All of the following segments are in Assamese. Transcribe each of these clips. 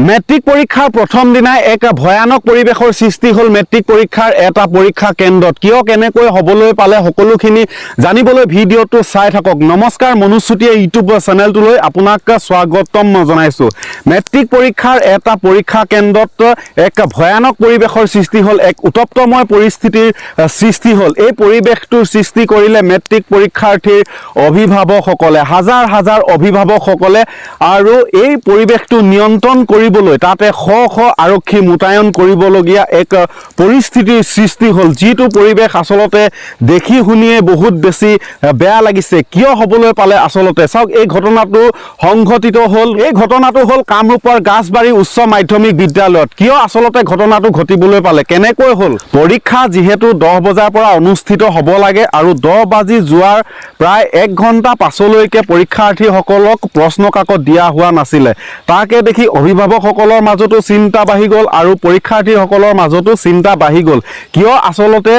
মেট্ৰিক পৰীক্ষাৰ প্ৰথম দিনাই এক ভয়ানক পৰিৱেশৰ সৃষ্টি হ'ল মেট্ৰিক পৰীক্ষাৰ এটা পৰীক্ষা কেন্দ্ৰত। কিয় কেনেকৈ হ'বলৈ পালে সকলোখিনি জানিবলৈ ভিডিঅ'টো চাই থাকক। নমস্কাৰ, মনোজ চুতীয়া ইউটিউব চেনেলটোলৈ আপোনাক স্বাগতম জনাইছোঁ। মেট্ৰিক পৰীক্ষাৰ এটা পৰীক্ষা কেন্দ্ৰত এক ভয়ানক পৰিৱেশৰ সৃষ্টি হ'ল, এক উত্তপ্তময় পৰিস্থিতিৰ সৃষ্টি হ'ল। এই পৰিৱেশটোৰ সৃষ্টি কৰিলে মেট্ৰিক পৰীক্ষাৰ্থীৰ অভিভাৱকসকলে, হাজাৰ হাজাৰ অভিভাৱকসকলে, আৰু এই পৰিৱেশটো নিয়ন্ত্ৰণ কৰিবলৈ তাতে শ শ আৰক্ষী মোতায়েন কৰিবলগীয়া এক পৰিস্থিতিৰ সৃষ্টি হ'ল। যিটো পৰিৱেশ আচলতে দেখি শুনিয়ে বহুত বেছি বেয়া লাগিছে। কিয় হ'বলৈ পালে আচলতে চাওক, এই ঘটনাটো সংঘটিত হ'ল। এই ঘটনাটো হ'ল কামৰূপৰ গাছবাৰী উচ্চ মাধ্যমিক বিদ্যালয়ত। কিয় আচলতে ঘটনাটো ঘটিবলৈ পালে, কেনেকৈ হ'ল? পৰীক্ষা যিহেতু 10 বজাৰ পৰা অনুষ্ঠিত হ'ব লাগে আৰু 10 বাজি যোৱাৰ প্ৰায় 1 ঘণ্টা পাছলৈকে পৰীক্ষাৰ্থীসকলক প্ৰশ্ন কাকত দিয়া হোৱা নাছিলে। তাকে দেখি অভিভাৱকসকলৰ মাজতো চিন্তা বাঢ়ি গ'ল আৰু পৰীক্ষাৰ্থীসকলৰ মাজতো চিন্তা বাঢ়ি গ'ল। কিয় আচলতে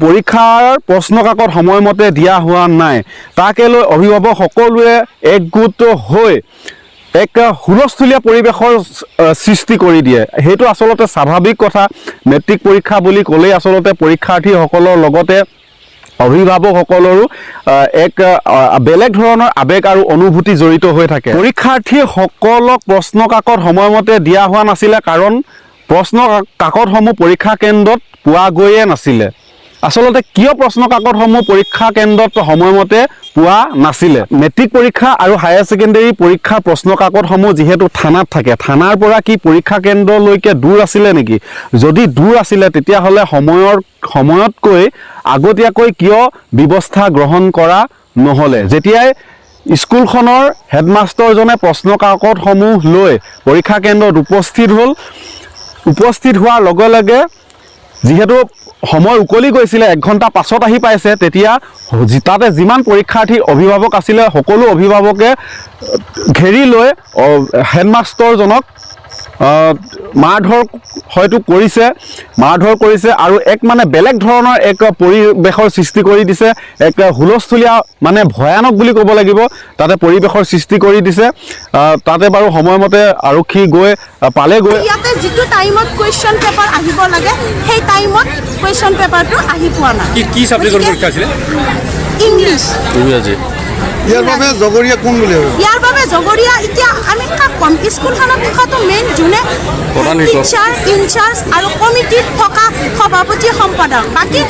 পৰীক্ষাৰ প্ৰশ্ন কাকত সময়মতে দিয়া হোৱা নাই, তাকে লৈ অভিভাৱক সকলোৱে একগোট হৈ এক হুলস্থুলীয়া পৰিৱেশৰ সৃষ্টি কৰি দিয়ে। সেইটো আচলতে স্বাভাৱিক কথা। মেট্ৰিক পৰীক্ষা বুলি ক'লেই আচলতে পৰীক্ষাৰ্থীসকলৰ লগতে অভিভাৱকসকলৰো এক বেলেগ ধৰণৰ আৱেগ আৰু অনুভূতি জড়িত হৈ থাকে। পৰীক্ষাৰ্থীসকলক প্ৰশ্ন কাকত সময়মতে দিয়া হোৱা নাছিলে, কাৰণ প্ৰশ্ন কাকতসমূহ পৰীক্ষা কেন্দ্ৰত পোৱা গৈয়ে নাছিলে। আচলতে কিয় প্ৰশ্ন কাকতসমূহ পৰীক্ষা কেন্দ্ৰত সময়মতে পোৱা নাছিলে? মেট্ৰিক পৰীক্ষা আৰু হায়াৰ ছেকেণ্ডেৰী পৰীক্ষাৰ প্ৰশ্ন কাকতসমূহ যিহেতু থানাত থাকে, থানাৰ পৰা কি পৰীক্ষা কেন্দ্ৰলৈকে দূৰ আছিলে নেকি? যদি দূৰ আছিলে তেতিয়াহ'লে সময়তকৈ আগতীয়াকৈ কিয় ব্যৱস্থা গ্ৰহণ কৰা নহ'লে? যেতিয়াই স্কুলখনৰ হেডমাষ্টাৰজনে প্ৰশ্ন কাকতসমূহ লৈ পৰীক্ষা কেন্দ্ৰত উপস্থিত হোৱাৰ লগে লগে যিহেতু সময় উকলি গৈছিলে, 1 ঘণ্টা পাছত আহি পাইছে, তেতিয়া তাতে যিমান পৰীক্ষাৰ্থীৰ অভিভাৱক আছিলে সকলো অভিভাৱকে ঘেৰি লৈ হেডমাষ্টাৰজনক মাৰধৰ হয়তো কৰিছে আৰু এক বেলেগ ধৰণৰ এক পৰিৱেশৰ সৃষ্টি কৰি দিছে। এক হুলস্থুলীয়া ভয়ানক বুলি ক'ব লাগিব, তাতে পৰিৱেশৰ সৃষ্টি কৰি দিছে। তাতে বাৰু সময়মতে আৰক্ষী গৈ পালেগৈ। ইয়াতে যিটো টাইমত কুৱেশ্যন পেপাৰ আহিব লাগে সেই টাইমত কুৱেশ্যন পেপাৰটো আহি পোৱা নাই। কি সাবজেক্টৰ পৰীক্ষা আছিল? ইংলিছ। ইংৰাজী। ইয়াৰ বাবে জগৰীয়া কোন বুলি ভাবে? ইয়াৰ বাবে জগৰীয়া এতিয়া আমি কাক ক'ম? স্কুলখনত থকাটো মেইন যোনে টিচাৰ, ইনচাৰ্জ আৰু কমিটিত থকা সভাপতি সম্পাদক, বাকী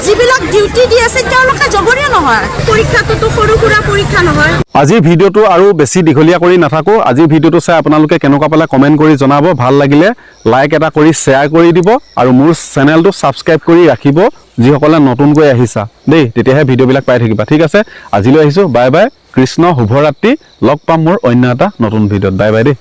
যিবিলাক ডিউটি দি আছে তেওঁলোকে জগৰীয়া নহয়। পৰীক্ষাটোতো সৰু সুৰা পৰীক্ষা নহয়। আজিৰ ভিডিঅ'টো আৰু বেছি দীঘলীয়া কৰি নাথাকোঁ। আজিৰ ভিডিঅ'টো চাই আপোনালোকে কেনেকুৱা পালে কমেণ্ট কৰি জনাব। ভাল লাগিলে লাইক এটা কৰি শ্বেয়াৰ কৰি দিব আৰু মোৰ চেনেলটো ছাবস্ক্ৰাইব কৰি ৰাখিব যিসকলে নতুনকৈ আহিছা দেই, তেতিয়াহে ভিডিঅ'বিলাক পাই থাকিবা। ঠিক আছে, আজিলৈ আহিছোঁ। বাই বাই, কৃষ্ণ শুভৰাত্ৰি। লগ পাম মোৰ অন্য এটা নতুন ভিডিঅ'ত। বাই বাই দেই।